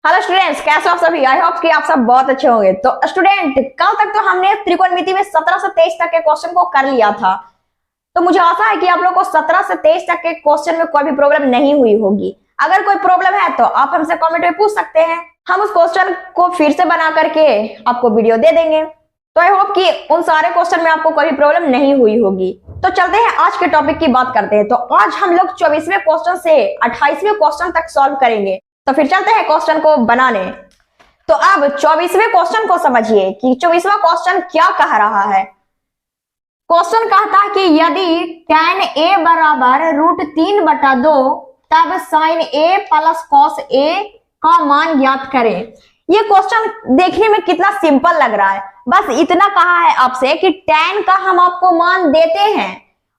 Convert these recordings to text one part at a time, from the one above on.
Hello students, कैसे हो आप सभी। आई होप कि आप सब बहुत अच्छे होंगे। तो स्टूडेंट, कल तक तो हमने त्रिकोणमिति में 17 से 23 तक के क्वेश्चन को कर लिया था। तो मुझे आशा है कि आप लोगों को 17 से 23 तक के क्वेश्चन में कोई भी प्रॉब्लम नहीं हुई होगी। अगर कोई प्रॉब्लम है तो आप हमसे कमेंट में पूछ सकते हैं, हम उस क्वेश्चन को फिर से बना करके आपको वीडियो दे देंगे। तो आई होप कि उन सारे क्वेश्चन में आपको कोई प्रॉब्लम नहीं हुई होगी। तो चलते हैं आज के टॉपिक की बात करते हैं। तो आज हम लोग 24वें क्वेश्चन से 28वें क्वेश्चन तक सॉल्व करेंगे। तो फिर चलते हैं क्वेश्चन को बनाने। तो अब 24वें क्वेश्चन को समझिए कि 24वां क्वेश्चन क्या कह रहा है। क्वेश्चन कहता है कि यदि tan a बराबर √3/2 तब sin a plus cos a का मान ज्ञात करें। ये क्वेश्चन देखने में कितना सिंपल लग रहा है। बस इतना कहा है आपसे कि tan का हम आपको मान देते हैं,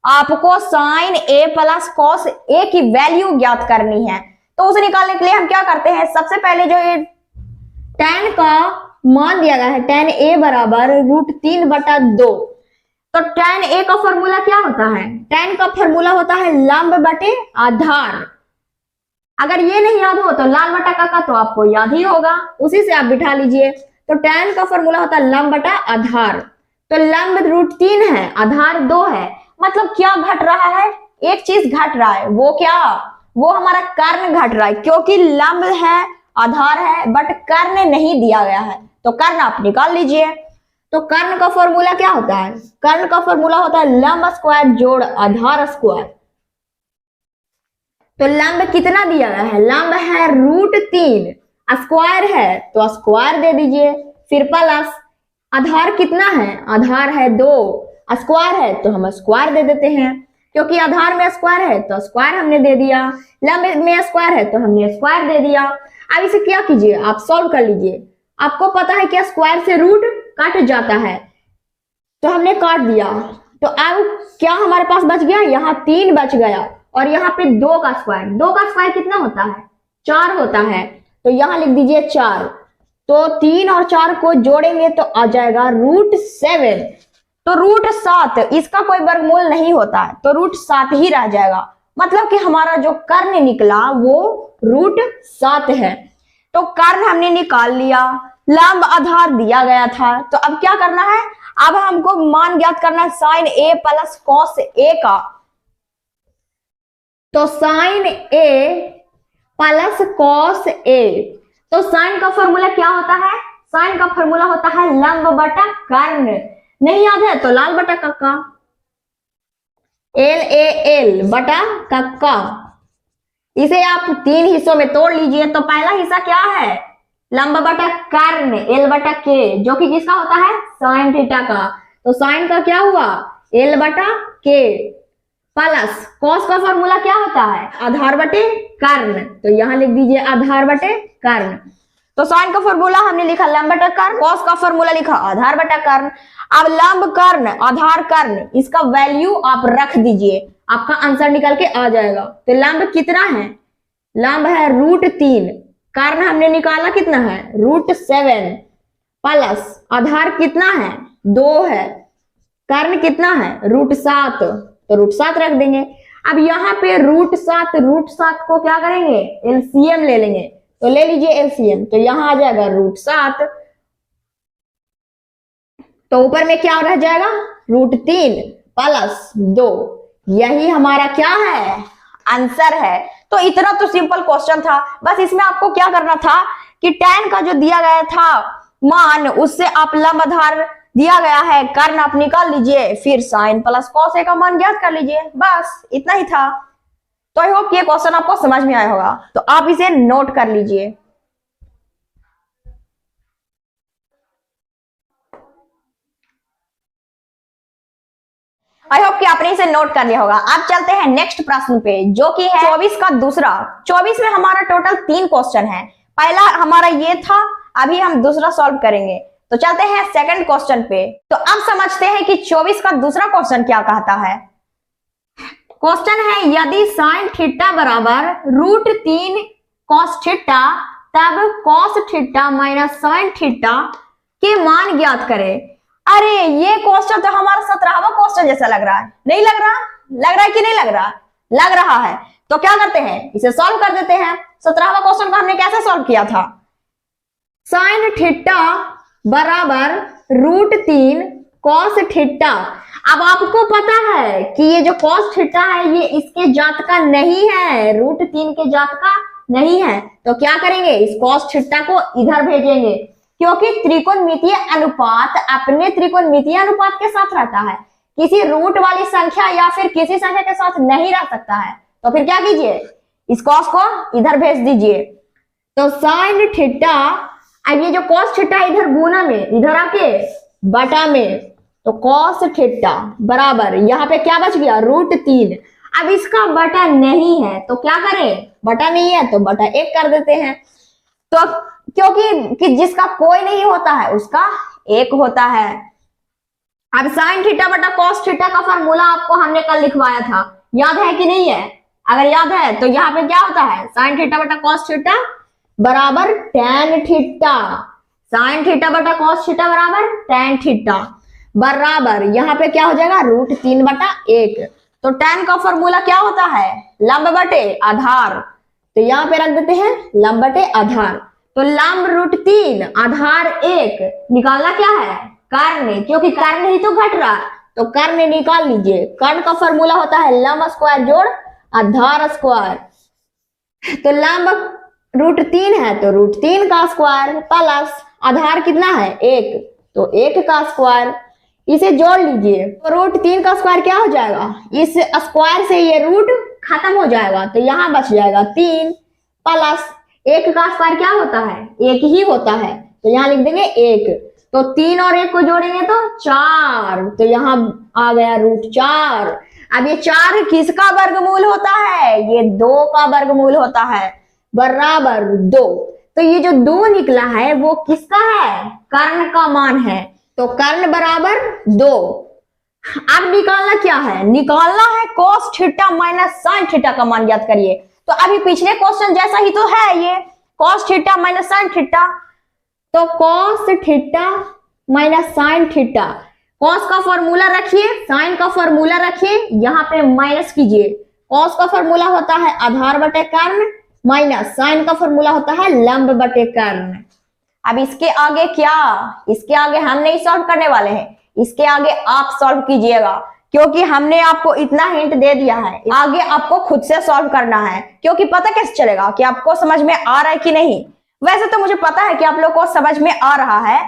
आपको sin a plus cos a की वैल्यू ज्ञात करनी है। तो उसे निकालने के लिए हम क्या करते हैं, सबसे पहले जो ये tan का मान दिया गया है, tan a बराबर √3/2। तो tan a का फॉर्मूला क्या होता है? tan का फॉर्मूला होता है लंब बटे आधार। अगर ये नहीं याद हो तो लाल बटा का तो आपको याद ही होगा, उसी से आप बिठा लीजिए। तो tan का फॉर्मूला होता है लंब बटा आधार। तो लंब √3 है, आधार 2 है। मतलब क्या घट रहा है? एक चीज घट रहा है। वो क्या? वो हमारा कर्ण घट रहा है, क्योंकि लंब है, आधार है, बट कर्ण नहीं दिया गया है। तो कर्ण आप निकाल लीजिए। तो कर्ण का फॉर्मूला क्या होता है? कर्ण का फॉर्मूला होता है लंब स्क्वायर जोड़ आधार स्क्वायर। तो लंब कितना दिया गया है? लंब है √3, स्क्वायर है तो स्क्वायर दे दीजिए, फिर प्लस आधार कितना है? आधार है 2, स्क्वायर है तो हम स्क्वायर दे देते हैं, क्योंकि आधार में स्क्वायर है तो स्क्वायर हमने दे दिया, लंब में स्क्वायर है तो हमने स्क्वायर दे दिया। अब इसे क्या कीजिए, आप सॉल्व कर लीजिए। आपको पता है कि स्क्वायर से रूट कट जाता है, तो हमने काट दिया। तो अब क्या हमारे पास बच गया? यहाँ 3 बच गया, और यहाँ पे 2 का स्क्वायर। 2 का स्क्वायर कितना होता है? 4 होता है। तो यहाँ लिख दीजिए 4। तो 3 और 4 को जोड़ेंगे तो आ जाएगा √7। तो √7 इसका कोई वर्गमूल नहीं होता है, तो √7 ही रह जाएगा। मतलब कि हमारा जो कर्ण निकला वो √7 है। तो कर्ण हमने निकाल लिया, लंब आधार दिया गया था। तो अब क्या करना है? अब हमको मान ज्ञात करना है sin a plus cos a का। तो sin a plus cos a, तो sin का फॉर्मूला क्या होता है? sin का फॉर्मूला होता है लंब बटा कर्ण। नहीं याद है तो लाल बटा कक्का, LAL बटा कक्का। इसे आप 3 हिस्सों में तोड़ लीजिए। तो पहला हिस्सा क्या है? लंब बटा कर्ण L बटा K, जो कि किसका होता है? साइन थीटा का। तो साइन का क्या हुआ? L बटा K प्लस कॉस का फॉर्मूला क्या होता है? आधार बटे कर्ण। तो यहां लिख दीजिए आधार बटे कर्ण। तो साइन का फॉर्मूला हमने लिखा लंब बटा कर्ण, कॉस का फॉर्मूला लिखा आधार बटा कर्ण। अब लंब कर्ण आधार कर्ण, इसका वैल्यू आप रख दीजिए, आपका आंसर निकल के आ जाएगा। तो लंब कितना है? लंब है √3, कर्ण हमने निकाला कितना है? √7 प्लस आधार कितना है? 2 है, कर्ण कितना है? √7, तो √7 रख देंगे। अब यहाँ पे √7 को क्या करेंगे? एलसीएम ले लेंगे। तो ले लीजिए एलसीएम, तो यहां आ जाएगा √7। तो ऊपर में क्या रह जाएगा? √3 प्लस 2। यही हमारा क्या है? आंसर है। तो इतना तो सिंपल क्वेश्चन था। बस इसमें आपको क्या करना था कि tan का जो दिया गया था मान, उससे आप लंब आधार दिया गया है, कर्ण आप निकाल लीजिए, फिर sin प्लस cos a का मान ज्ञात कर लीजिए। बस इतना ही था। तो आई होप ये क्वेश्चन आपको समझ में आया होगा। तो आप इसे नोट कर लीजिए। आई होप कि आपने इसे नोट कर लिया होगा। अब चलते हैं नेक्स्ट प्रश्न पे, जो कि है 24 का दूसरा। 24 में हमारा टोटल 3 क्वेश्चन है। पहला हमारा ये था, अभी हम दूसरा सॉल्व करेंगे। तो चलते हैं सेकंड क्वेश्चन पे। तो अब समझते हैं कि 24 का दूसरा क्वेश्चन क्या कहता है। क्वेश्चन है यदि sin थीटा बराबर √3 cos थीटा तब cos theta minus sin theta के मान ज्ञात करें। अरे ये क्वेश्चन तो हमारा 17वां क्वेश्चन जैसा लग रहा है। नहीं लग रहा? लग रहा है कि नहीं लग रहा? लग रहा है। तो क्या करते हैं, इसे सॉल्व कर देते हैं। 17वां क्वेश्चन को हमने कैसे सॉल्व किया था? साइन थीटा बराबर √3 कॉस थीटा। अब आपको पता है कि ये जो कॉस थीटा है ये इसके जात का नहीं है, √3 के जात का नहीं है। तो क्या करेंगे, इस कॉस थीटा को इधर भेजेंगे, क्योंकि त्रिकोणमितीय अनुपात अपने त्रिकोणमितीय अनुपात के साथ रहता है, किसी रूट वाली संख्या या फिर किसी संख्या के साथ नहीं रह सकता है। तो फिर क्या कीजिए, इस कॉस को इधर भेज दीजिए। तो साइन थीटा, अब ये जो कॉस थीटा इधर गुना में, इधर आके बटा में, तो कॉस थीटा बराबर यहाँ पे क्या बच गया, √3। अब इसका बटा नहीं है तो क्या करें, बटा नहीं है तो बटा 1 कर देते हैं। तो क्योंकि जिसका कोई नहीं होता है उसका 1 होता है। अब साइन थीटा बटा कॉस थीटा का फॉर्मूला आपको हमने कल लिखवाया था, याद है कि नहीं है? अगर याद है तो यहाँ पे क्या होता है, साइन थीटा बटा कॉस थीटा बराबर tan थीटा। साइन थीटा बटा कॉस थीटा बराबर tan थीटा बराबर यहाँ पे क्या हो जाएगा, √3 बटा 1। तो tan का फॉर्मूला क्या होता है, लंब बटे आधार। तो यहाँ पे रख देते हैं लंब बटे आधार। तो लंब √3 आधार 1 निकालना क्या है, कर्ण, क्योंकि कर्ण ही तो घट रहा है तो कर्ण निकाल लीजिए। कर्ण का फॉर्मूला होता है लंब स्क्वायर जोड़ आधार स्क्वायर। तो लंब √3 है तो √3 का स्क्वायर प्लस आधार कितना है 1, तो 1 का स्क्वायर, इसे जोड़ लीजिए। तो √3 का स्क्वायर क्या हो जाएगा, इस स्क्वायर से ये रूट खत्म हो जाएगा तो यहाँ बच जाएगा 3 प्लस 1 का स्क्वायर क्या होता है, 1 ही होता है तो यहाँ लिख देंगे 1। तो 3 और 1 को जोड़ेंगे तो 4, तो यहाँ आ गया √4। अब ये 4 किसका वर्गमूल होता है, ये 2 का वर्गमूल होता है बराबर 2। तो ये जो 2 निकला है वो किसका है, कर्ण का मान है। तो कर्ण बराबर 2। अब निकालना क्या है, निकालना है cos theta minus sin theta का मान ज्ञात करिए। तो अभी पिछले क्वेश्चन जैसा ही तो है ये, cos theta minus sin theta. तो cos theta minus sin theta, cos का फॉर्मूला रखिए, sin का फॉर्मूला रखिए, यहाँ पे माइनस कीजिए। cos का फॉर्मूला होता है आधार बटे कर्ण माइनस sin का फॉर्मूला होता है लंब बटे कर्ण। अब इसके आगे क्या, इसके आगे हम नहीं सॉल्व करने वाले हैं, इसके आगे आप सॉल्व कीजिएगा, क्योंकि हमने आपको इतना हिंट दे दिया है। आगे आपको खुद से सॉल्व करना है, क्योंकि पता कैसे चलेगा कि आपको समझ में आ रहा है कि नहीं। वैसे तो मुझे पता है कि आप लोग को समझ में आ रहा है।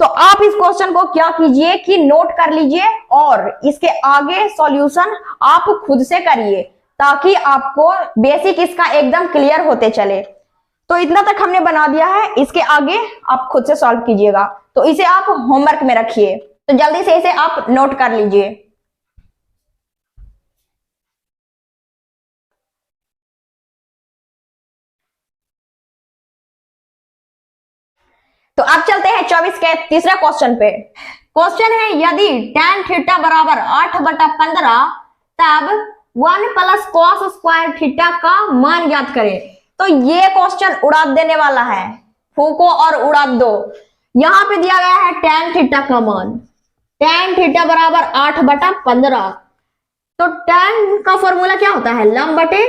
तो आप इस क्वेश्चन को क्या कीजिए कि नोट कर लीजिए और इसके आगे सॉल्यूशन आप खुद से करिए, ताकि आपको बेसिक इसका एकदम क्लियर होते चले। तो इतना तक हमने बना दिया है, इसके आगे आप खुद से सॉल्व कीजिएगा। तो इसे आप होमवर्क में रखिए, तो जल्दी से इसे आप नोट कर लीजिए। तो अब चलते हैं 24 के तीसरा क्वेश्चन पे। क्वेश्चन है, यदि tan थीटा बराबर 8/15 तब 1 प्लस cos स्क्वायर थीटा का मान ज्ञात करें। तो ये क्वेश्चन उड़ा देने वाला है, फूको और उड़ा दो। यहाँ पे दिया गया है tan थीटा का मान, tan थीटा बराबर 8/15। तो tan का फॉर्मूला क्या होता है, लंब बटे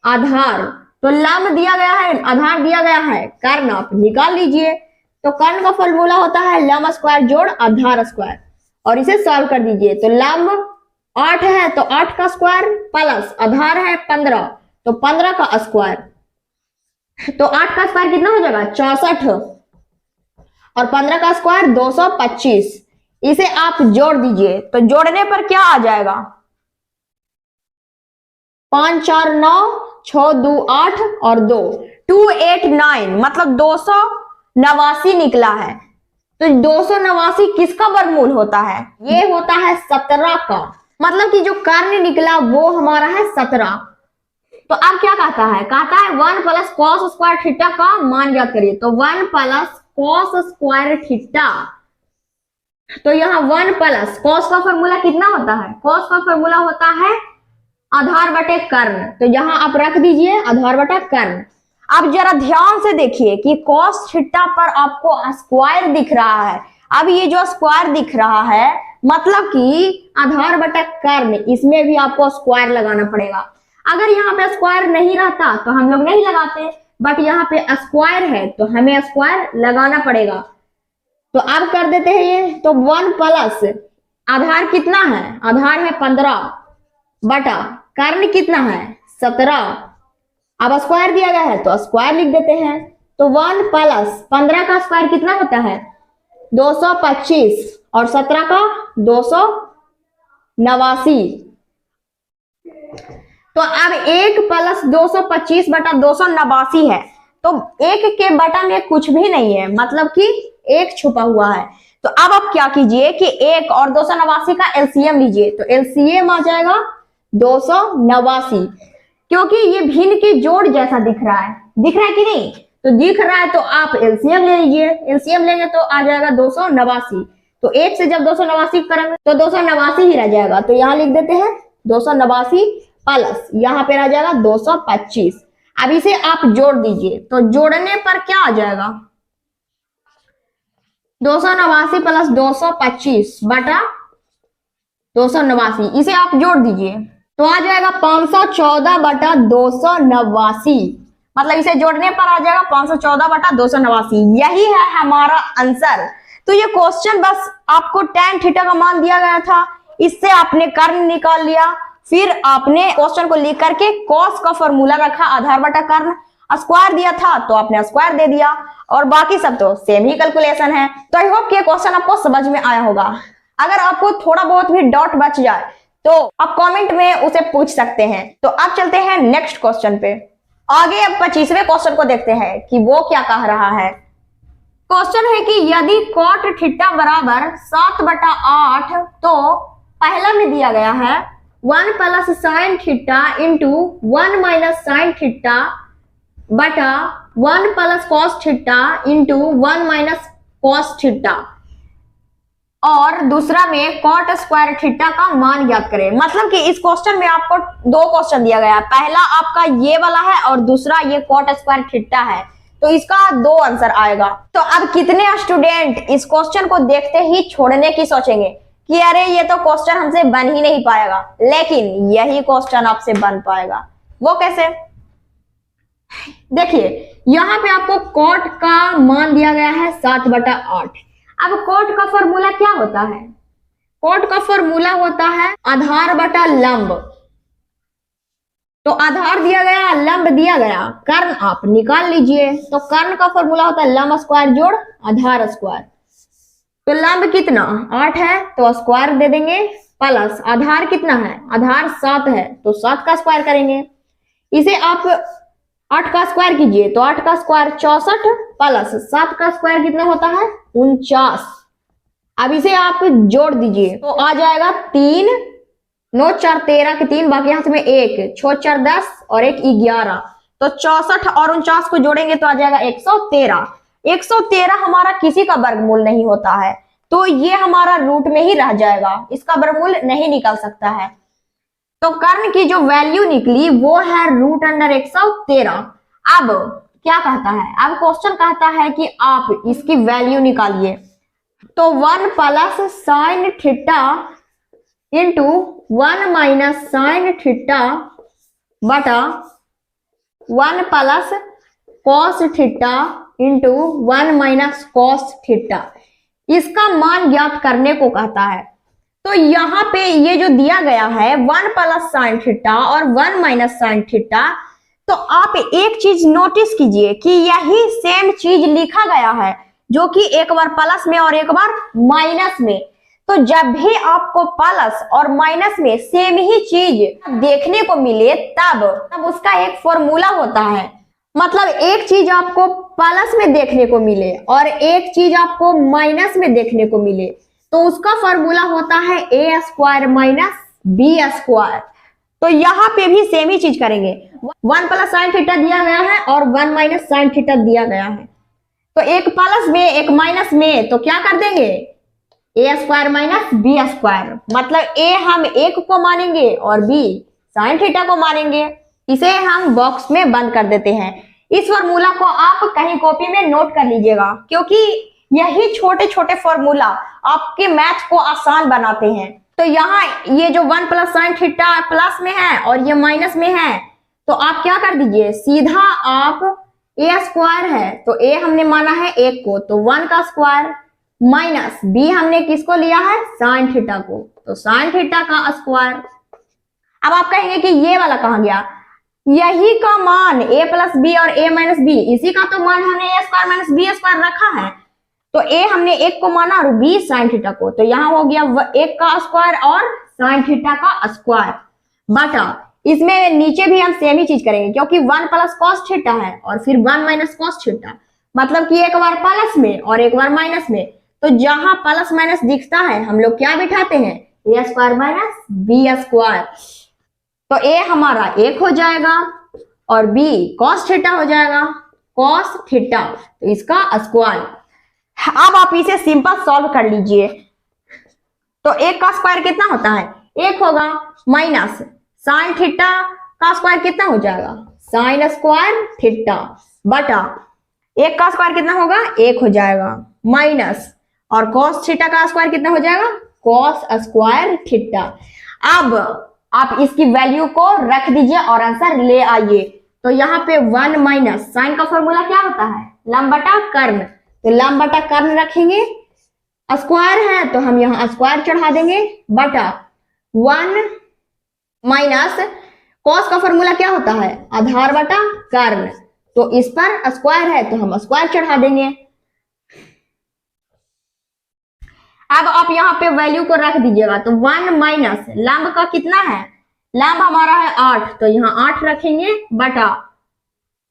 आधार। तो लंब दिया गया है, आधार दिया गया है, कर्ण आप निकाल लीजिए। तो कर्ण का फॉर्मूला होता है लंब स्क्वायर जोड़ आधार स्क्वायर, और इसे सॉल्व कर दीजिए। तो लंब 8 है तो 8 का स्क्वायर प्लस आधार है 15 तो 15 का स्क्वायर। तो 8 का स्क्वायर कितना हो जाएगा 64 और 15 का स्क्वायर 225। इसे आप जोड़ दीजिए। तो जोड़ने पर क्या आ जाएगा, 5 4 9 6 2 8 और 2 289, मतलब 289 निकला है। तो 289 किसका वर्गमूल होता है, ये होता है 17 का। मतलब कि जो कर्ण निकला वो हमारा है 17। तो अब क्या कहता है, 1 प्लस cos स्क्वायर थीटा का मान ज्ञात करिए। तो 1 प्लस cos स्क्वायर थीटा, तो यहाँ 1 प्लस cos का फॉर्मूला कितना होता है, cos का फॉर्मूला होता है आधार बटे कर्ण। तो यहाँ आप रख दीजिए आधार बटे कर्ण। अब जरा ध्यान से देखिए कि cos थीटा पर आपको स्क्वायर दिख रहा है। अब ये जो स्क्वायर दिख रहा है मतलब कि आधार बटे कर्ण, इसमें भी आपको स्क्वायर लगाना पड़ेगा। अगर यहाँ पे स्क्वायर नहीं रहता तो हम लोग नहीं लगाते, बट यहाँ पे स्क्वायर है तो हमें स्क्वायर लगाना पड़ेगा। तो अब कर देते हैं ये। तो 1 प्लस आधार कितना है, आधार है 15 बटा कर्ण कितना है 17। अब स्क्वायर दिया गया है तो स्क्वायर लिख देते हैं। तो 1 प्लस 15 का स्क्वायर कितना होता है 225 और 17 का 289। तो अब 1 प्लस 225 बटा 289 है। तो 1 के बटा में कुछ भी नहीं है, मतलब कि 1 छुपा हुआ है। तो अब आप क्या कीजिए कि 1 और 289 का एलसीएम लीजिए। तो एलसीएम आ जाएगा 289, क्योंकि ये भिन्न के जोड़ जैसा दिख रहा है कि नहीं? तो दिख रहा है तो आप एलसीएम ले लीजिए। एलसीएम लेंगे तो आ जाएगा 289। तो 1 से जब 289 करेंगे तो 289 ही रह जाएगा। तो यहाँ लिख देते हैं 289 प्लस यहाँ पे रह जाएगा 225। अब इसे आप जोड़ दीजिए। तो जोड़ने पर क्या आ जाएगा 289 प्लस 225 बटा 289, इसे आप जोड़ दीजिए तो आ जाएगा 514 बटा 289। मतलब इसे जोड़ने पर आ जाएगा 514 बटा 289। यही है हमारा आंसर। तो ये क्वेश्चन बस आपको tan थीटा का मान दिया गया था, इससे आपने कर्ण निकाल लिया, फिर आपने क्वेश्चन को लिख करके cos का फॉर्मूला रखा, आधार बटा कर्ण, स्क्वायर दिया था तो आपने स्क्वायर दे दिया, और बाकी सब तो सेम ही कैलकुलेशन है। तो आई होप कि क्वेश्चन आपको समझ में आया होगा। अगर आपको थोड़ा बहुत भी डाउट बच जाए तो आप कमेंट में उसे पूछ सकते हैं। तो अब चलते हैं नेक्स्ट क्वेश्चन पे। आगे अब 25वें क्वेश्चन को देखते हैं कि वो क्या कह रहा है। क्वेश्चन है कि यदि cot थीटा बराबर 7/8, तो पहला में दिया गया है 1 plus sine theta into 1 minus sine theta बटा 1 plus cos theta into 1 minus cos theta, और दूसरा में कॉट स्क्वायर थीटा का मान ज्ञात करें। मतलब कि इस क्वेश्चन में आपको 2 क्वेश्चन दिया गया है, पहला आपका ये वाला है और दूसरा ये कॉट स्क्वायर थीटा है। तो इसका 2 आंसर आएगा। तो अब कितने स्टूडेंट इस क्वेश्चन को देखते ही छोड़ने की सोचेंगे कि अरे ये तो क्वेश्चन हमसे बन ही नहीं पाएगा, लेकिन यही क्वेश्चन आपसे बन पाएगा। वो कैसे? देखिए यहाँ पे आपको कॉट का मान दिया गया है 7/8। अब कॉट का फॉर्मूला क्या होता है? कॉट का फॉर्मूला होता है आधार बटा लंब। तो आधार दिया गया, लंब दिया गया, कर्ण आप निकाल लीजिए। तो कर्ण का फॉर्मूला होता है लंब स्क्वायर जोड़ आधार स्क्वायर। तो लंब कितना 8 है तो स्क्वायर दे देंगे, प्लस आधार कितना है, आधार 7 है तो 7 का स्क्वायर करेंगे। इसे आप 8 का स्क्वायर कीजिए तो 8 का स्क्वायर 64 प्लस 7 का स्क्वायर कितना होता है 49। अब इसे आप जोड़ दीजिए तो आ जाएगा 3 9 4 13 के 3, बाकी हाथ में 1 6 4 10 और 1 11। तो 64 और 49 को जोड़ेंगे तो आ जाएगा 113। 113 हमारा किसी का वर्गमूल नहीं होता है, तो ये हमारा रूट में ही रह जाएगा, इसका वर्गमूल नहीं निकल सकता है। तो कर्ण की जो वैल्यू निकली वो है √113। अब क्या कहता है, अब क्वेश्चन कहता है कि आप इसकी वैल्यू निकालिए। तो 1 plus sine theta into 1 minus sine theta बटा 1 plus cos theta into 1 minus cos theta, इसका मान ज्ञात करने को कहता है। तो यहाँ पे ये जो दिया गया है 1 प्लस साइन थीटा और 1 माइनस साइन थीटा, तो आप एक चीज नोटिस कीजिए कि यही सेम चीज लिखा गया है, जो कि एक बार प्लस में और एक बार माइनस में। तो जब भी आपको प्लस और माइनस में सेम ही चीज देखने को मिले तब उसका एक फॉर्मूला होता है। मतलब एक चीज आपको प्लस में देखने को मिले और एक चीज आपको माइनस में देखने को मिले तो उसका फॉर्मूला होता है a square minus B square. तो यहाँ पे भी सेम ही चीज करेंगे। 1 प्लस साइन थीटा दिया गया है और 1 माइनस साइन थीटा दिया गया है, तो एक प्लस में एक माइनस में तो क्या कर देंगे a square minus B square. मतलब a हम 1 को मानेंगे और b साइन थीटा को मानेंगे। इसे हम बॉक्स में बंद कर देते हैं। इस फॉर्मूला को आप कहीं कॉपी में नोट कर लीजिएगा, क्योंकि यही छोटे छोटे फॉर्मूला आपके मैथ को आसान बनाते हैं। तो यहाँ ये जो 1 प्लस साइन थीटा प्लस में है और ये माइनस में है, तो आप क्या कर दीजिए, सीधा आप ए स्क्वायर है तो ए हमने माना है 1 को, तो 1 का स्क्वायर माइनस बी हमने किसको लिया है, साइन थीटा को, तो साइन थीटा का स्क्वायर। अब आप कहेंगे कि ये वाला कहां गया, यही का मान a प्लस बी और a माइनस बी, इसी का तो मान हमने a square minus B square रखा है, तो a हमने 1 को माना और b साइन थीटा को, तो यहां हो गया 1 का स्क्वायर और साइन थीटा का स्क्वायर बटा, इसमें नीचे भी हम सेम ही चीज करेंगे क्योंकि 1 प्लस कॉस थीटा है और फिर 1 माइनस कॉस थीटा, मतलब कि एक बार प्लस में और एक बार माइनस में, तो जहां प्लस माइनस दिखता है हम लोग क्या बिठाते हैं, a square minus B square, तो a हमारा 1 हो जाएगा और b cos थीटा हो जाएगा, cos थीटा, तो इसका स्क्वायर। अब आप इसे सिंपल सॉल्व कर लीजिए, तो 1 का स्क्वायर कितना होता है, 1 होगा, माइनस साइन थीटा का स्क्वायर कितना हो जाएगा, साइन स्क्वायर थीटा बटा 1 का स्क्वायर कितना होगा, 1 हो जाएगा, माइनस और cos थीटा का स्क्वायर कितना हो जाएगा, cos स्क्वायर थीटा। अब आप इसकी वैल्यू को रख दीजिए और आंसर ले आइए, तो यहाँ पे 1 माइनस साइन का फॉर्मूला क्या होता है, लंब बटा कर्ण, तो लंब बटा कर्ण रखेंगे, स्क्वायर है तो हम यहाँ स्क्वायर चढ़ा देंगे बटा 1 माइनस कॉस का फॉर्मूला क्या होता है, आधार बटा कर्ण, तो इस पर स्क्वायर है तो हम स्क्वायर चढ़ा देंगे। अब आप यहाँ पे वैल्यू को रख दीजिएगा, तो 1 माइनस लंब का कितना है, लंब हमारा है 8, तो यहाँ 8 रखेंगे बटा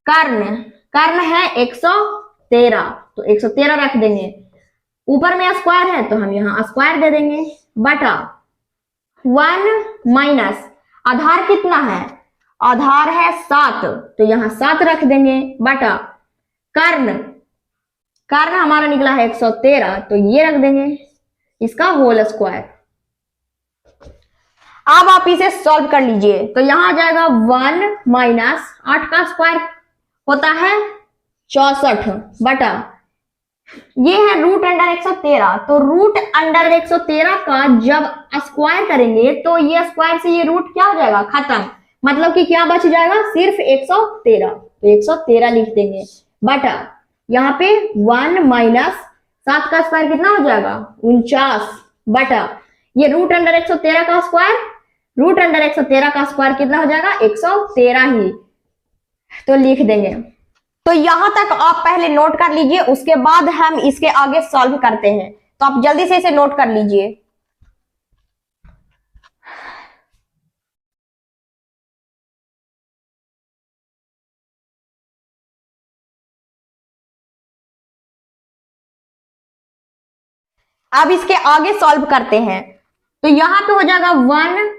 कर्ण, कर्ण है 113, तो 113 रख देंगे, ऊपर में स्क्वायर है तो हम यहाँ स्क्वायर दे देंगे बटा 1 माइनस आधार कितना है, आधार है 7, तो यहाँ 7 रख देंगे बटा कर्ण, कर्ण हमारा निकला है 113, तो ये रख देंगे इसका होल स्क्वायर। अब आप इसे सॉल्व कर लीजिए, तो यहां आ जाएगा 1 माइनस 8 का स्क्वायर होता है 64 बटा, ये है रूट अंडर 113, तो रूट अंडर 113 का जब स्क्वायर करेंगे तो ये स्क्वायर से ये रूट क्या हो जाएगा, खत्म, मतलब कि क्या बच जाएगा, सिर्फ 113, तो 113 लिख देंगे बटा यहाँ पे 1 माइनस 7 का स्क्वायर कितना हो जाएगा, 49 बटा ये रूट अंडर 113 का स्क्वायर, रूट अंडर 113 का स्क्वायर कितना हो जाएगा, 113 ही, तो लिख देंगे। तो यहां तक आप पहले नोट कर लीजिए, उसके बाद हम इसके आगे सॉल्व करते हैं, तो आप जल्दी से इसे नोट कर लीजिए। अब इसके आगे सॉल्व करते हैं, तो यहां पे हो जाएगा 1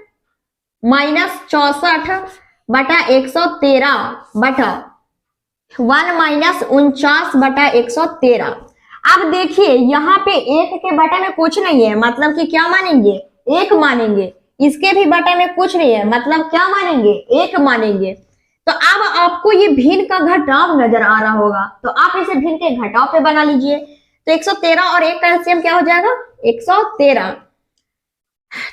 माइनस 64 बटा 113 बटा 1 माइनस 49 बटा 113। अब देखिए यहाँ पे 1 के बटा में कुछ नहीं है, मतलब कि क्या मानेंगे, 1 मानेंगे, इसके भी बटा में कुछ नहीं है, मतलब क्या मानेंगे, 1 मानेंगे। तो अब आपको ये भिन्न का घटाव नजर आ रहा होगा, तो आप इसे भिन्न के घटाव पे बना लीजिए, तो 113 और 1 का एलसीएम क्या हो जाएगा, 113,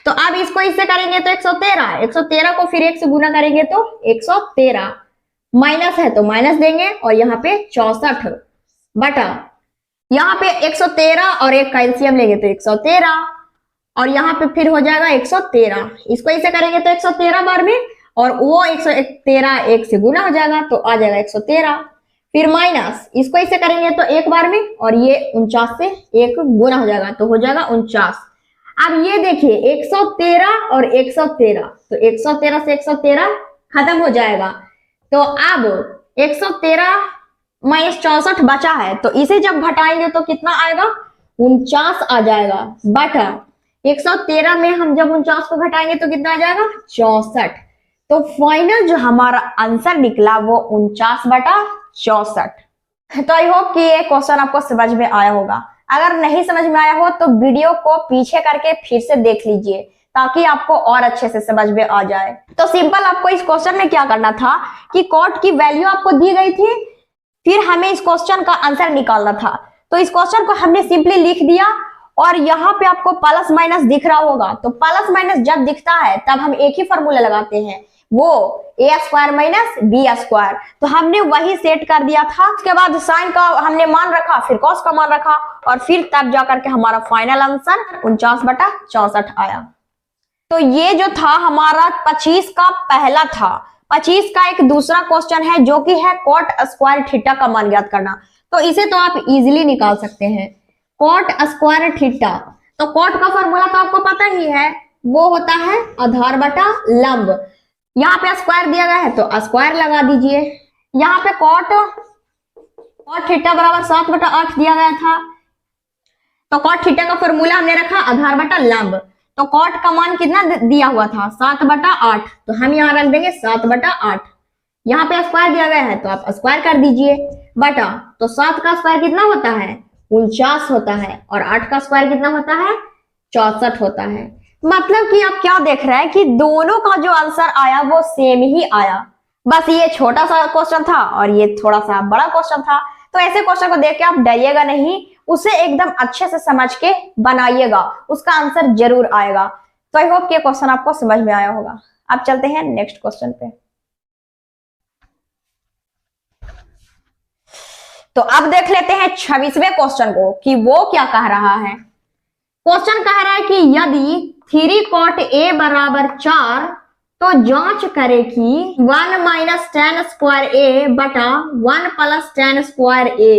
तो अब इसको इससे करेंगे तो 113, 113 को फिर 1 से गुना करेंगे तो 113, माइनस है तो माइनस देंगे और यहाँ पे 64 बटा यहाँ पे 113 और 1 का एलसीएम लेंगे तो 113 और यहाँ पे फिर हो जाएगा 113, इसको इसे करेंगे तो 113 बार में और वो 113 1 से गुना हो जाएगा तो आ जाएगा 113, फिर माइनस इसको इसे करेंगे तो 1 बार में और ये 49 से 1 गुना हो जाएगा तो हो जाएगा 49। अब ये देखिए 113 और 113, तो 113 से 113 खत्म हो जाएगा, तो अब 113 माइनस 64 बचा है, तो इसे जब घटाएंगे तो कितना आएगा, 49 आ जाएगा बटा 113 में हम जब 49 को घटाएंगे तो कितना आ जाएगा, 64। तो फाइनल जो हमारा आंसर निकला वो 49 बटा 64। तो आई होप कि ये क्वेश्चन आपको समझ में आया होगा। अगर नहीं समझ में आया हो तो वीडियो को पीछे करके फिर से देख लीजिए ताकि आपको और अच्छे से समझ में आ जाए। तो सिंपल आपको इस क्वेश्चन में क्या करना था कि कॉट की वैल्यू आपको दी गई थी, फिर हमें इस क्वेश्चन का आंसर निकालना था। तो इस क्वेश्चन को हमने सिंपली लिख दिया और यहाँ पे आपको प्लस माइनस दिख रहा होगा, तो प्लस माइनस जब दिखता है तब हम एक ही फॉर्मूला लगाते हैं, वो ए स्क्वायर माइनस बी स्क्वायर, तो हमने वही सेट कर दिया था। उसके बाद साइन का हमने मान रखा, फिर कॉस का मान रखा, और फिर तब जाकर के हमारा फाइनल आंसर 49/64 आया। तो ये जो था हमारा 25 का पहला था। 25 का एक दूसरा क्वेश्चन है जो कि है कॉट स्क्वायर थीटा का मान ज्ञात करना। तो इसे तो आप इजीली निकाल सकते हैं, कॉट स्क्वायर थीटा। तो कॉट का फॉर्मूला तो आपको पता ही है, वो होता है आधार बटा लंब। यहाँ पे स्क्वायर दिया गया है तो स्क्वायर लगा दीजिए। यहाँ पे कॉट थीटा बराबर 7/8 दिया गया था, तो कॉट थीटा का फॉर्मूला हमने रखा आधार बटा लंब। तो कॉट का मान कितना दिया हुआ था 7/8, तो हम यहाँ रख देंगे 7/8। यहाँ पे स्क्वायर दिया गया है तो आप स्क्वायर कर दीजिए, बटा तो 7 का स्क्वायर कितना होता है 49 होता है, और 8 का स्क्वायर कितना होता है 64 होता है। मतलब कि आप क्या देख रहे हैं कि दोनों का जो आंसर आया वो सेम ही आया, बस ये छोटा सा क्वेश्चन था और ये थोड़ा सा बड़ा क्वेश्चन था। तो ऐसे क्वेश्चन को देख के आप डरिएगा नहीं, उसे एकदम अच्छे से समझ के बनाइएगा, उसका आंसर जरूर आएगा। तो आई होप कि क्वेश्चन आपको समझ में आया होगा। अब चलते हैं नेक्स्ट क्वेश्चन पे। तो अब देख लेते हैं 26वें क्वेश्चन को कि वो क्या कह रहा है। क्वेश्चन कह रहा है कि यदि 3 cot a बराबर 4, तो जांच करें कि 1 माइनस tan स्क्वायर a बटा 1 प्लस tan स्क्वायर a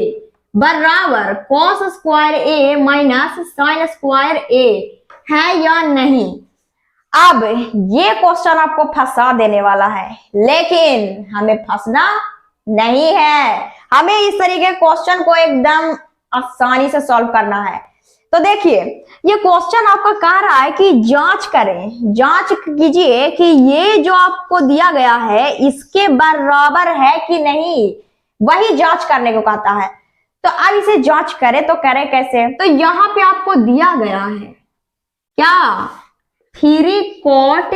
बराबर cos square a minus sin square a है या नहीं। अब ये क्वेश्चन आपको फंसा देने वाला है, लेकिन हमें फंसना नहीं है, हमें इस तरीके के क्वेश्चन को एकदम आसानी से सॉल्व करना है। तो देखिए ये क्वेश्चन आपका कह रहा है कि जांच करें, जांच कीजिए कि ये जो आपको दिया गया है इसके बराबर है कि नहीं, वही जांच करने को कहता है। तो अब इसे जांच करें तो करें कैसे। तो यहाँ पे आपको दिया गया है क्या 3 cot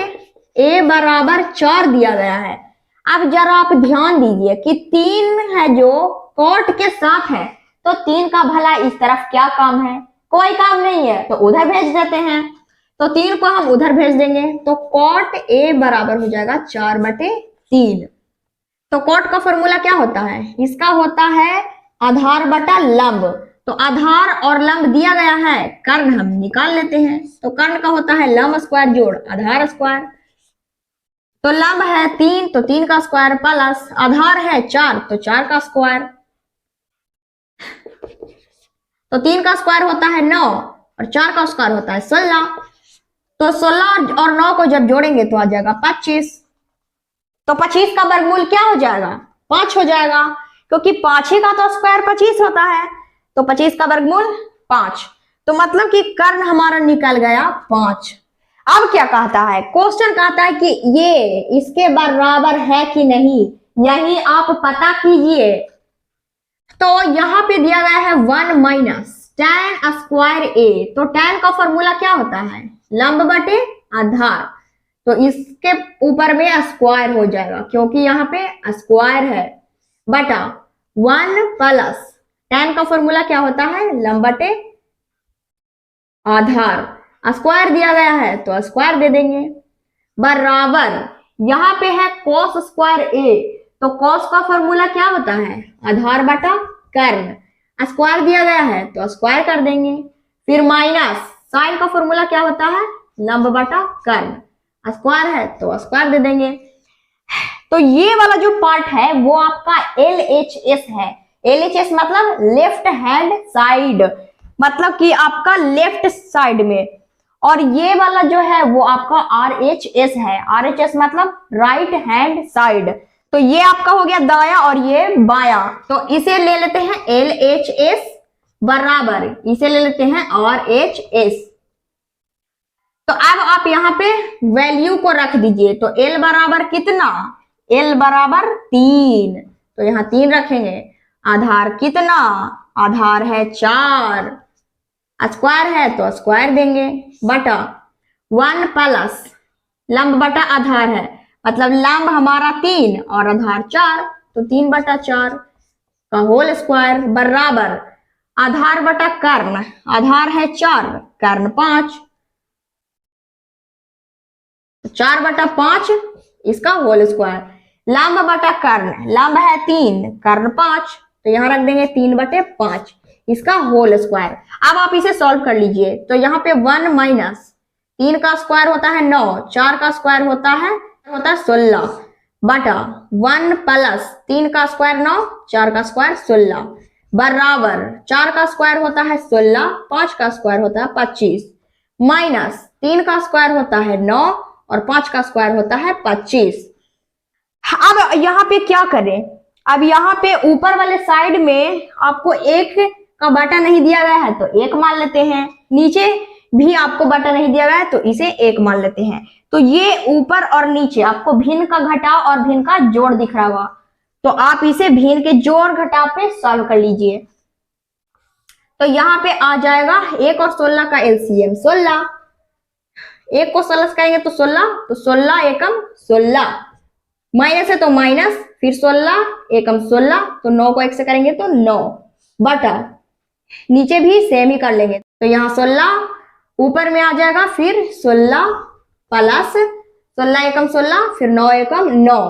a बराबर 4 दिया गया है। अब जरा आप ध्यान दीजिए कि 3 है जो cot के साथ है, तो 3 का भला इस तरफ क्या काम है, कोई काम नहीं है, तो उधर भेज देते हैं। तो 3 को हम उधर भेज देंगे, तो cot a बराबर हो जाएगा 4/3। तो cot का फॉर्मूला क्या होता है, इसका होता है आधार बटा लंब। तो आधार और लंब दिया गया है, कर्ण हम निकाल लेते हैं। तो कर्ण का होता है लंब स्क्वायर जोड़ आधार स्क्वायर। तो लंब है 3, तो 3 का स्क्वायर प्लस आधार है 4, तो 4 का स्क्वायर। तो 3 का स्क्वायर होता है 9 और 4 का स्क्वायर होता है 16। तो 16 और 9 को जब जोड़ेंगे तो आ जाएगा 25। तो 25 का वर्गमूल क्या हो जाएगा 5 हो जाएगा, क्योंकि 5 ही का तो स्क्वायर 25 होता है। तो 25 का वर्गमूल 5। तो मतलब कि कर्ण हमारा निकल गया 5। अब क्या कहता है, क्वेश्चन कहता है कि ये इसके बराबर है कि नहीं, यही आप पता कीजिए। तो यहाँ पे दिया गया है 1 माइनस tan स्क्वायर a। तो tan का फॉर्मूला क्या होता है लंब बटे आधार, तो इसके ऊपर में स्क्वायर हो जाएगा क्योंकि यहाँ पे स्क्वायर है, बटा 1 प्लस tan का फॉर्मूला क्या होता है लंब बटे आधार, स्क्वायर दिया गया है तो स्क्वायर दे देंगे, बराबर यहाँ पे है cos स्क्वायर a। तो cos का फॉर्मूला क्या होता है आधार बटा कर्ण, स्क्वायर दिया गया है तो स्क्वायर कर देंगे, फिर माइनस साइन का फॉर्मूला क्या होता है लंब बटा कर्ण, स्क्वायर है तो स्क्वायर दे देंगे। तो ये वाला जो पार्ट है वो आपका LHS है। LHS मतलब लेफ्ट हैंड साइड, मतलब कि आपका लेफ्ट साइड में, और ये वाला जो है वो आपका RHS है। RHS मतलब राइट हैंड साइड। तो ये आपका हो गया दाया और ये बाया, तो इसे ले लेते हैं LHS बराबर, इसे ले लेते हैं RHS। तो अब आप यहाँ पे वैल्यू को रख दीजिए। तो L बराबर कितना, L बराबर 3, तो यहाँ 3 रखेंगे। आधार कितना, आधार है 4, स्क्वायर है तो स्क्वायर देंगे, बटा 1 प्लस लंब बटा आधार है, मतलब लंब हमारा 3 और आधार 4, तो 3/4 का होल स्क्वायर बराबर आधार बटा कर्ण, आधार है 4 कर्ण 5, 4/5 इसका होल स्क्वायर। लंब बटा कर्ण, लंब है 3, कर्ण 5, तो यहाँ रख देंगे 3/5, इसका होल स्क्वायर। अब आप इसे सॉल्व कर लीजिए, तो यहाँ पे 1 माइनस 3 का स्क्वायर होता है 9, 4 का स्क्वायर होता है 16 बटा 1 प्लस 3 का स्क्वायर 9, 4 का स्क्वायर 16 बराबर 4 का स्क्वायर होता है 16, 5 का स्क्वायर होता है 25 माइनस 3 का स्क्वायर होता है 9 और 5 का स्क्वायर होता है 25। अब यहाँ पे क्या करें, अब यहाँ पे ऊपर वाले साइड में आपको 1 का बटा नहीं दिया गया है तो 1 मान लेते हैं, नीचे भी आपको बटा नहीं दिया गया है तो इसे 1 मान लेते हैं। तो ये ऊपर और नीचे आपको भिन्न का घटाव और भिन्न का जोड़ दिख रहा होगा, तो आप इसे भिन्न के जोड़ घटाव पे सॉल्व कर लीजिए। तो यहाँ पे आ जाएगा 1 और 16 का एलसीएम 16, 1 को 16 से करेंगे तो 16, तो 16 एकम 16, माइनस है तो माइनस, फिर 16 एकम 16, तो 9 को 1 से करेंगे तो 9 बटा नीचे भी सेम ही कर लेंगे, तो यहाँ 16 ऊपर में आ जाएगा, फिर 16 प्लस 16 एकम 16, फिर 9 एकम 9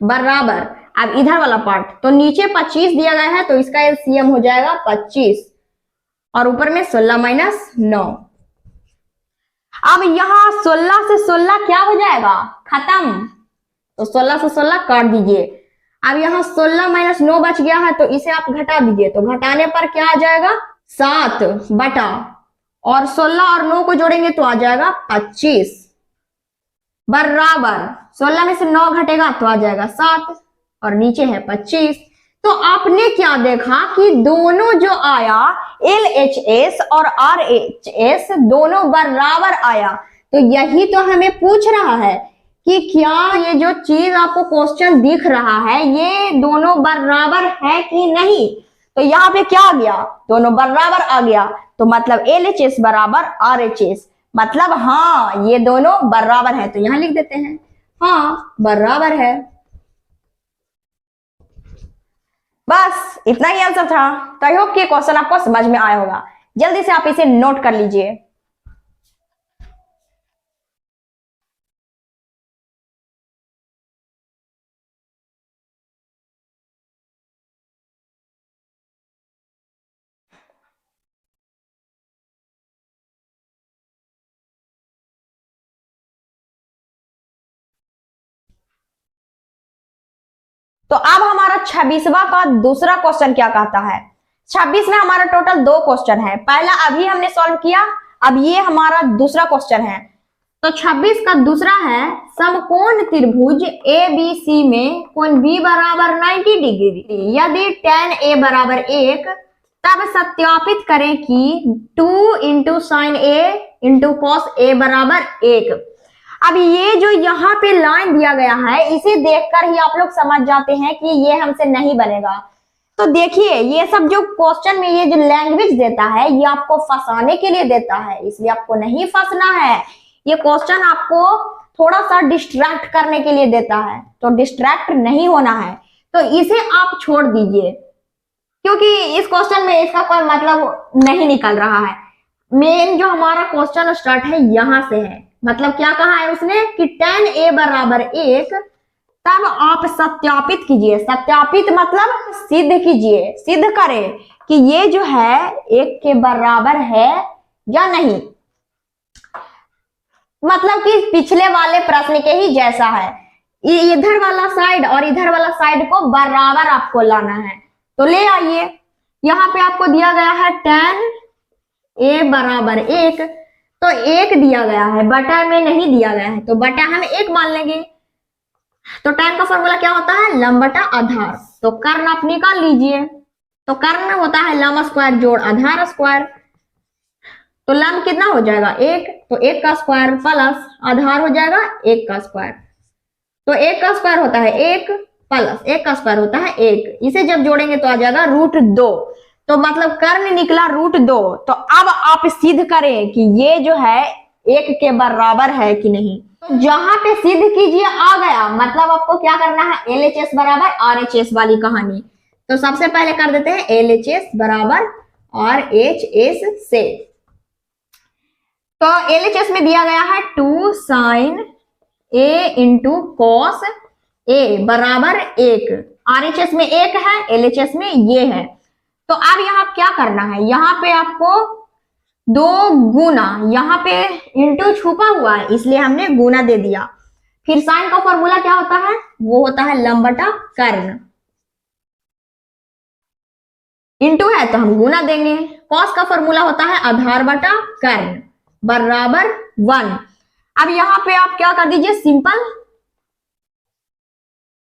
बराबर। अब इधर वाला पार्ट, तो नीचे 25 दिया गया है तो इसका एलसीएम हो जाएगा 25 और ऊपर में 16 माइनस 9। अब यहाँ 16 से 16 क्या हो जाएगा, खत्म, तो 16 से 16 काट दीजिए। अब यहाँ 16 माइनस 9 बच गया है तो इसे आप घटा दीजिए, तो घटाने पर क्या आ जाएगा 7 बटा, और 16 और 9 को जोड़ेंगे तो आ जाएगा 25 बराबर 16 में से 9 घटेगा तो आ जाएगा 7 और नीचे है 25। तो आपने क्या देखा कि दोनों जो आया LHS और RHS दोनों बराबर आया, तो यही तो हमें पूछ रहा है कि क्या ये जो चीज आपको क्वेश्चन दिख रहा है ये दोनों बराबर है कि नहीं। तो यहाँ पे क्या आ गया, दोनों बराबर आ गया, तो मतलब LHS बराबर RHS, मतलब हाँ ये दोनों बराबर है, तो यहाँ लिख देते हैं हाँ बराबर है। बस इतना ही आंसर था। तो आई होप कि क्वेश्चन आपको समझ में आया होगा, जल्दी से आप इसे नोट कर लीजिए। तो अब हमारा 26वां का दूसरा क्वेश्चन क्या कहता है। 26 में हमारा टोटल 2 क्वेश्चन है, पहला अभी हमने सॉल्व किया, अब ये हमारा दूसरा क्वेश्चन है। तो 26 का दूसरा है, समकोण त्रिभुज ABC में कोण B बराबर 90 डिग्री, यदि tan A बराबर 1 तब सत्यापित करें कि 2 into sine A into cos A बराबर 1। अब ये जो यहाँ पे लाइन दिया गया है इसे देखकर ही आप लोग समझ जाते हैं कि ये हमसे नहीं बनेगा। तो देखिए ये सब जो क्वेश्चन में ये जो लैंग्वेज देता है ये आपको फंसाने के लिए देता है, इसलिए आपको नहीं फंसना है। ये क्वेश्चन आपको थोड़ा सा डिस्ट्रैक्ट करने के लिए देता है, तो डिस्ट्रैक्ट नहीं होना है, तो इसे आप छोड़ दीजिए क्योंकि इस क्वेश्चन में इसका कोई मतलब नहीं निकल रहा है। मेन जो हमारा क्वेश्चन स्टार्ट है यहाँ से है, मतलब क्या कहा है उसने कि tan A बराबर 1 तब आप सत्यापित कीजिए, सत्यापित मतलब सिद्ध कीजिए, सिद्ध करें कि ये जो है 1 के बराबर है या नहीं, मतलब कि पिछले वाले प्रश्न के ही जैसा है। इधर वाला साइड और इधर वाला साइड को बराबर आपको लाना है, तो ले आइए। यहाँ पे आपको दिया गया है tan A बराबर 1, तो 1 दिया गया है, बटा में नहीं दिया गया है, तो बटा हम 1 मान लेंगे। तो tan का फॉर्मूला क्या होता है, लंब बटा आधार, तो कर्ण आप निकाल लीजिए। तो कर्ण होता है लंब स्क्वायर जोड़ आधार स्क्वायर, तो लंब कितना हो जाएगा 1, तो 1 का स्क्वायर प्लस आधार हो जाएगा 1 का स्क्वायर, तो 1 का स्क्वायर होता है 1 प्लस 1 का स्क्वायर होता है 1, इसे जब जोड़ेंगे तो आ जाएगा √2, तो मतलब कर्ण निकला √2। तो अब आप सिद्ध करें कि ये जो है 1 के बराबर है कि नहीं। तो जहां पे सिद्ध कीजिए आ गया, मतलब आपको क्या करना है LHS बराबर RHS वाली कहानी। तो सबसे पहले कर देते हैं LHS बराबर RHS से। तो LHS में दिया गया है 2 sin A into cos A बराबर 1। RHS में 1 है, LHS में ये है। तो अब यहाँ क्या करना है, यहाँ पे आपको 2 गुना, यहाँ पे इंटू छुपा हुआ है इसलिए हमने गुना दे दिया। फिर साइन का फॉर्मूला क्या होता है, वो होता है लंब बटा कर्ण। इंटू है तो हम गुना देंगे। कॉस का फॉर्मूला होता है आधार बटा कर्ण बराबर 1। अब यहाँ पे आप क्या कर दीजिए, सिंपल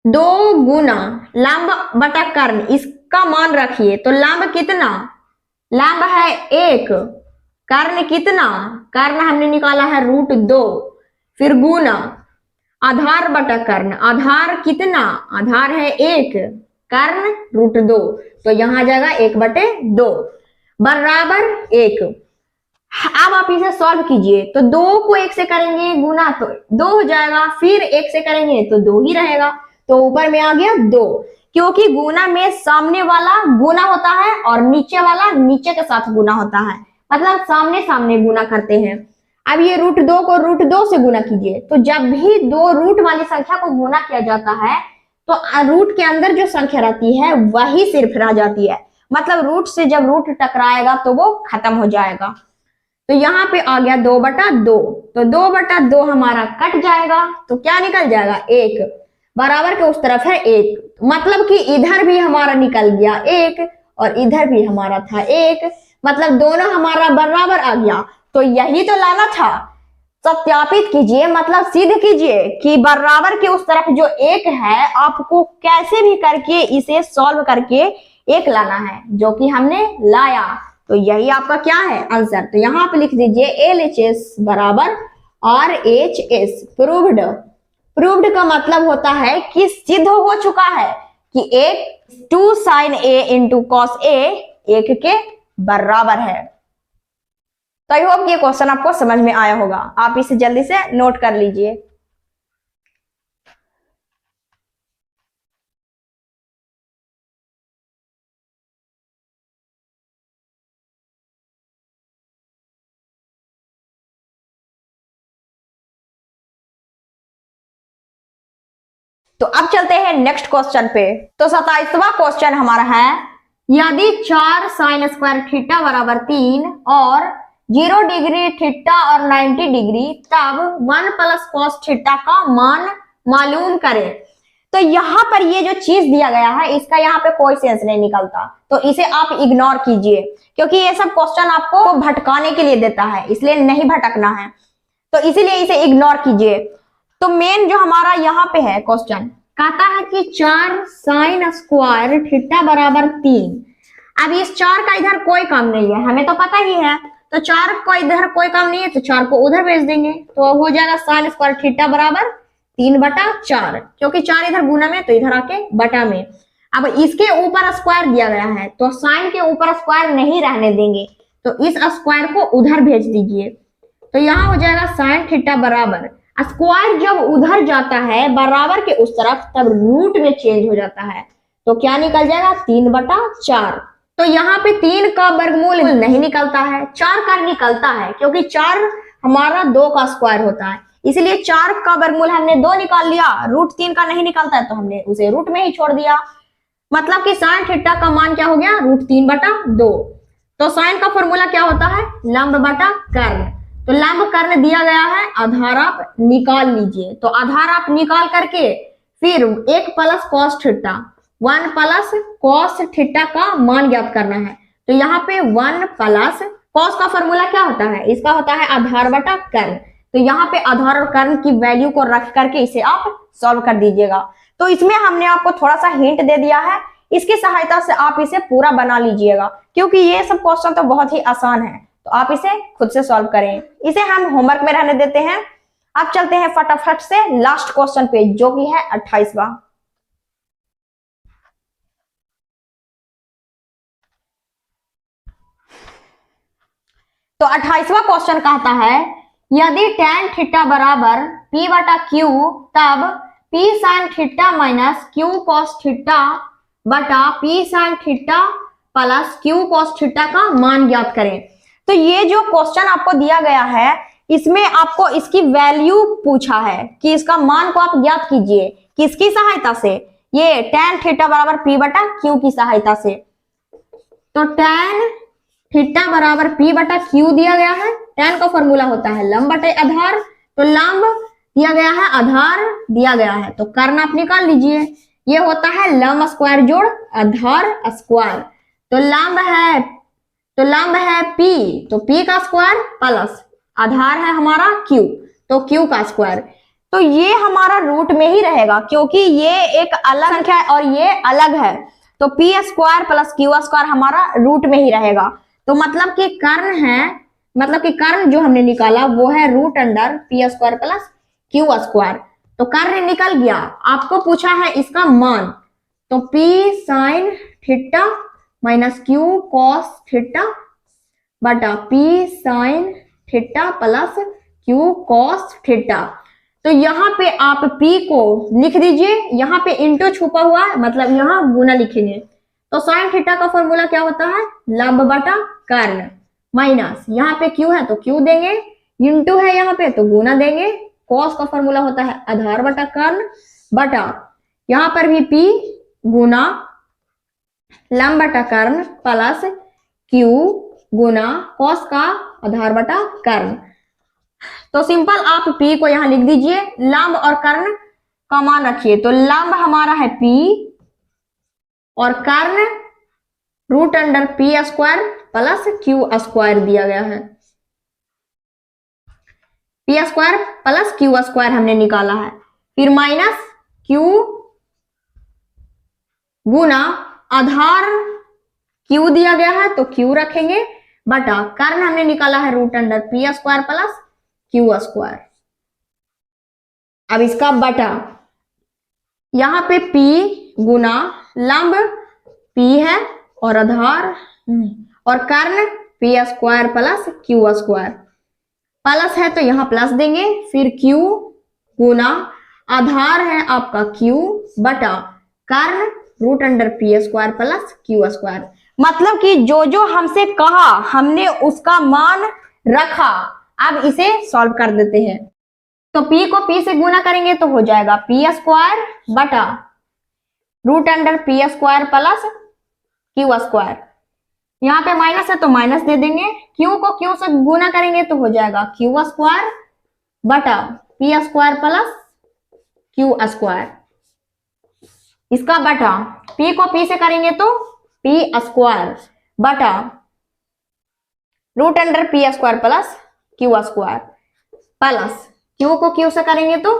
2 गुना लंब बटा कर्ण, इसका मान रखिए। तो लंब कितना, लंब है 1, कर्ण कितना, कर्ण हमने निकाला है √2, फिर गुना आधार बटा कर्ण, आधार कितना, आधार है 1, कर्ण √2, तो यहां आ जाएगा 1/2 बराबर 1। अब आप इसे सॉल्व कीजिए। तो 2 को 1 से करेंगे गुना तो 2 हो जाएगा, फिर 1 से करेंगे तो 2 ही रहेगा, तो ऊपर में आ गया 2। क्योंकि गुना में सामने वाला गुना होता है और नीचे वाला नीचे के साथ गुना होता है, मतलब सामने सामने गुना करते हैं। अब ये √2 को √2 से गुना कीजिए। तो जब भी 2 रूट वाली संख्या को गुना किया जाता है तो रूट के अंदर जो संख्या रहती है वही सिर्फ रह जाती है, मतलब रूट से जब रूट टकराएगा तो वो खत्म हो जाएगा। तो यहाँ पे आ गया 2/2, तो 2/2 हमारा कट जाएगा, तो क्या निकल जाएगा 1, बराबर के उस तरफ है 1, मतलब कि इधर भी हमारा निकल गया 1 और इधर भी हमारा था 1, मतलब दोनों हमारा बराबर आ गया। तो यही तो लाना था। सत्यापित कीजिए, मतलब सिद्ध कीजिए कि बराबर के उस तरफ जो 1 है आपको कैसे भी करके इसे सॉल्व करके 1 लाना है, जो कि हमने लाया। तो यही आपका क्या है आंसर। तो यहाँ पे लिख दीजिए LHS बराबर RHS प्रूव्ड। प्रूव्ड का मतलब होता है कि सिद्ध हो चुका है कि 2 sin A into cos A 1 के बराबर है। तो आई होप ये क्वेश्चन आपको समझ में आया होगा, आप इसे जल्दी से नोट कर लीजिए। तो अब चलते हैं नेक्स्ट क्वेश्चन पे। तो 27वां क्वेश्चन हमारा है, यदि 4 sin स्क्वायर थीटा बराबर 3 और 0 डिग्री थीटा और 90 डिग्री, तब 1 प्लस कॉस थीटा का मान मालूम करें। तो यहाँ पर ये जो चीज दिया गया है इसका यहाँ पे कोई सेंस नहीं निकलता, तो इसे आप इग्नोर कीजिए, क्योंकि ये सब क्वेश्चन आपको भटकाने के लिए देता है, इसलिए नहीं भटकना है, तो इसीलिए इसे इग्नोर कीजिए। तो मेन जो हमारा यहाँ पे है क्वेश्चन, कहता है कि 4 sin स्क्वायर थीटा बराबर 3। अब इस 4 का इधर कोई काम नहीं है, हमें तो पता ही है, तो 4 को इधर कोई काम नहीं है तो 4 को उधर भेज देंगे, तो हो जाएगा sin स्क्वायर थीटा बराबर 3/4, क्योंकि 4 इधर गुना में तो इधर आके बटा में। अब इसके ऊपर स्क्वायर दिया गया है तो साइन के ऊपर स्क्वायर नहीं रहने देंगे, तो इस स्क्वायर को उधर भेज दीजिए। तो यहाँ हो जाएगा साइन थीटा बराबर, स्क्वायर जब उधर जाता है बराबर के उस तरफ तब रूट में चेंज हो जाता है, तो क्या निकल जाएगा 3/4। तो यहाँ पे 3 का वर्गमूल नहीं निकलता है, 4 का निकलता है, क्योंकि 4 हमारा 2 का स्क्वायर होता है, इसलिए 4 का वर्गमूल हमने 2 निकाल लिया। √3 का नहीं निकलता है तो हमने उसे रूट में ही छोड़ दिया, मतलब कि साइन थीटा का मान क्या हो गया √3/2। तो साइन का फॉर्मूला क्या होता है, लंब बटा कर्ण। तो लंब कर्ण दिया गया है, आधार आप निकाल लीजिए। तो आधार आप निकाल करके फिर 1 plus cos theta, 1 plus cos theta का मान ज्ञात करना है। तो यहाँ पे 1 प्लस कॉस का फॉर्मूला क्या होता है, इसका होता है आधार बटा कर्ण। तो यहाँ पे आधार और कर्ण की वैल्यू को रख करके इसे आप सॉल्व कर दीजिएगा। तो इसमें हमने आपको थोड़ा सा हिंट दे दिया है, इसकी सहायता से आप इसे पूरा बना लीजिएगा, क्योंकि ये सब क्वेश्चन तो बहुत ही आसान है, तो आप इसे खुद से सॉल्व करें। इसे हम होमवर्क में रहने देते हैं। अब चलते हैं फटाफट से लास्ट क्वेश्चन पे, जो कि है 28वां। तो 28वां क्वेश्चन कहता है, यदि tan थीटा बराबर P/Q, तब P sin theta minus Q cos theta बटा P sin theta plus Q cos theta का मान ज्ञात करें। तो ये जो क्वेश्चन आपको दिया गया है इसमें आपको इसकी वैल्यू पूछा है कि इसका मान को आप ज्ञात कीजिए किसकी सहायता से, ये tan थीटा बराबर p बटा q की सहायता से। तो tan थीटा बराबर p बटा q दिया गया है। tan का फॉर्मूला होता है लंब बटे आधार, तो लंब दिया गया है, आधार दिया गया है, तो कर्ण आप निकाल लीजिए। ये होता है लंब स्क्वायर जोड़ आधार स्क्वायर। तो लंब है p, तो p का स्क्वायर प्लस आधार है हमारा q, तो q का स्क्वायर। तो ये हमारा रूट में ही रहेगा क्योंकि ये एक अलग संख्या है और ये अलग है, तो p square plus q square हमारा रूट में ही रहेगा। तो मतलब कि कर्ण है, मतलब कि कर्ण जो हमने निकाला वो है root under p square plus q square. तो कर्ण निकल गया। आपको पूछा है इसका मान, तो p sine theta minus q cos theta बटा p sine theta plus q cos theta. तो यहाँ पे आप p को लिख दीजिए, यहाँ पे इंटू छुपा हुआ है मतलब यहाँ गुना लिखेंगे। तो साइन थीटा का फॉर्मूला क्या होता है, लंब बटा कर्ण, माइनस यहाँ पे q है तो q देंगे, इंटू है यहाँ पे तो गुना देंगे। कॉस का फॉर्मूला होता है आधार बटा कर्ण बटा यहाँ पर भी p गुना लंब बटा कर्ण प्लस q गुना कॉस का आधार बटा कर्ण। तो सिंपल आप p को यहां लिख दीजिए, लंब और कर्ण का मान रखिए। तो लंब हमारा है p और कर्ण root under p square plus q square दिया गया है। p square plus q square हमने निकाला है, फिर माइनस q गुना आधार q दिया गया है तो q रखेंगे बटा कर्ण हमने निकाला है root under p square plus q square. अब इसका बटा यहाँ पे p गुना लंब p है और आधार और कर्ण p square plus q square, plus है तो यहाँ प्लस देंगे, फिर q गुना आधार है आपका q बटा कर्ण root under p square plus q square. मतलब कि जो जो हमसे कहा हमने उसका मान रखा। अब इसे सॉल्व कर देते हैं। तो p को p से गुना करेंगे तो हो जाएगा p स्क्वायर बटा root under p square plus q square. यहाँ पे माइनस है तो माइनस दे देंगे, q को q से गुना करेंगे तो हो जाएगा q स्क्वायर बटा p square plus q square. इसका बटा p को p से करेंगे तो p स्क्वायर बटा root under p square plus q square plus q को q से करेंगे तो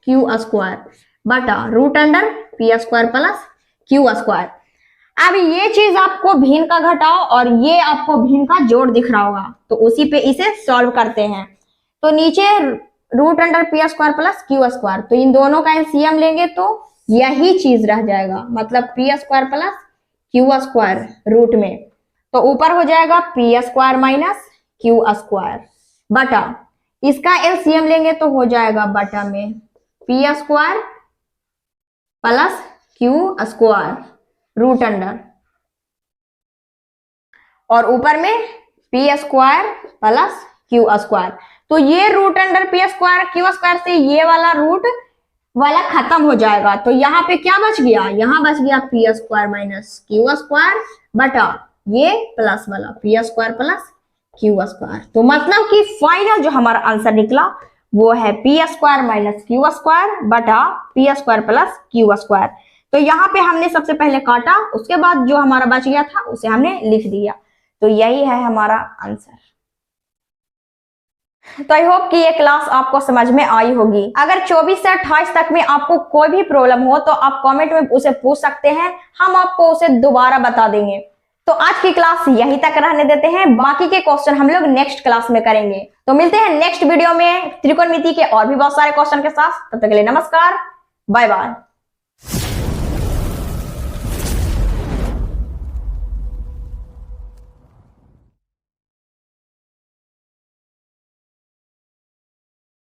q स्क्वायर बटा root under p square plus q square. अब ये चीज आपको भिन्न का घटाओ और ये आपको भिन्न का जोड़ दिख रहा होगा, तो उसी पे इसे सॉल्व करते हैं। तो नीचे root under p square plus q square, तो इन दोनों का एलसीएम लेंगे तो यही चीज रह जाएगा, मतलब p square plus q square root में, तो ऊपर हो जाएगा p square minus q square बटा इसका एलसीएम लेंगे तो हो जाएगा बटा में p square plus q square root under और ऊपर में p square plus q square. तो ये root under p square q square से ये वाला रूट वाला खत्म हो जाएगा। तो यहाँ पे क्या बच गया, यहाँ बच गया p square minus q square बटा ये प्लस वाला p square plus q square. तो मतलब कि फाइनल जो हमारा आंसर निकला वो है p square minus q square बटा p square plus q square. तो यहाँ पे हमने सबसे पहले काटा, उसके बाद जो हमारा बच गया था उसे हमने लिख दिया। तो यही है हमारा आंसर। तो आई होप कि ये क्लास आपको समझ में आई होगी। अगर 24 से 28 तक में आपको कोई भी प्रॉब्लम हो तो आप कमेंट में उसे पूछ सकते हैं, हम आपको उसे दोबारा बता देंगे। तो आज की क्लास यहीं तक रहने देते हैं, बाकी के क्वेश्चन हम लोग नेक्स्ट क्लास में करेंगे। तो मिलते हैं नेक्स्ट वीडियो में त्रिकोणमिति के और भी बहुत सारे क्वेश्चन के साथ। तब तक के लिए नमस्कार, बाय बाय।